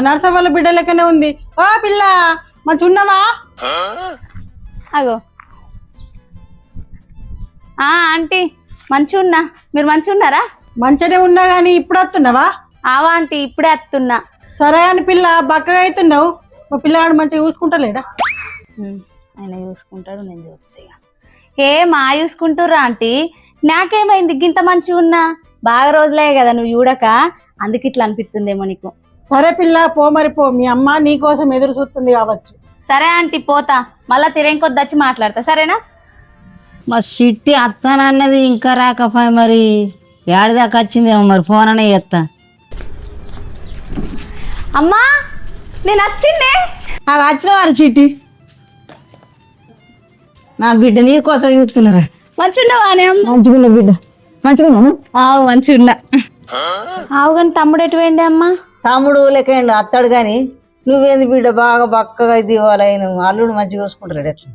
నర్స వాళ్ళ బిడ్డ లెక్కనే ఉంది. ఓ పిల్ల మంచి ఉన్నావా? అగో ఆంటీ మంచిగా ఉన్నా, మీరు మంచిగా ఉన్నారా? మంచిగానే ఉన్నా గానీ ఇప్పుడు వస్తున్నావా? ఆవా ఆంటీ ఇప్పుడే వస్తున్నా. సరే అని పిల్ల బక్కగా అవుతున్నావు. మా పిల్లవాడు మంచిగా చూసుకుంటలేడా? ఆయన చూసుకుంటాడు, నేను చూస్తా. మా చూసుకుంటుర్రా ఆంటీ? నాకేమైంది గింత మంచిగా ఉన్నా? బాగా రోజులే కదా నువ్వు చూడక, అందుకు ఇట్లా అనిపిస్తుందేమో నీకు. సరే పిల్ల పో, మరి పో, మీ అమ్మ నీ కోసం ఎదురు చూస్తుంది కావచ్చు. సరే ఆంటీ పోతా, మళ్ళా తిరేంకొద్ది వచ్చి మాట్లాడతా, సరేనా? మా చిట్టి అత్తానన్నది ఇంకా రాకపోయి, మరి ఏడాదాకా వచ్చిందేమో, మరి ఫోన్ అనే చేస్తా. అమ్మా నేను వచ్చిందే. అది వచ్చిన వారు చిట్టి, నా బిడ్డ నీ కోసం చూస్తున్నారా? మంచిగున్నావానే? మంచిగున్న బిడ్డ, మంచిగున్నా. మంచిగున్నా. ఆవు కానీ తమ్ముడు ఎటు పోయిండే అమ్మా? తమ్ముడు లెక్కండి అత్తాడు కానీ నువ్వేంది బిడ్డ బాగా బక్కగా దివాలైన అల్లుడు మంచిగా చూసుకుంటాడు ఎట్లా?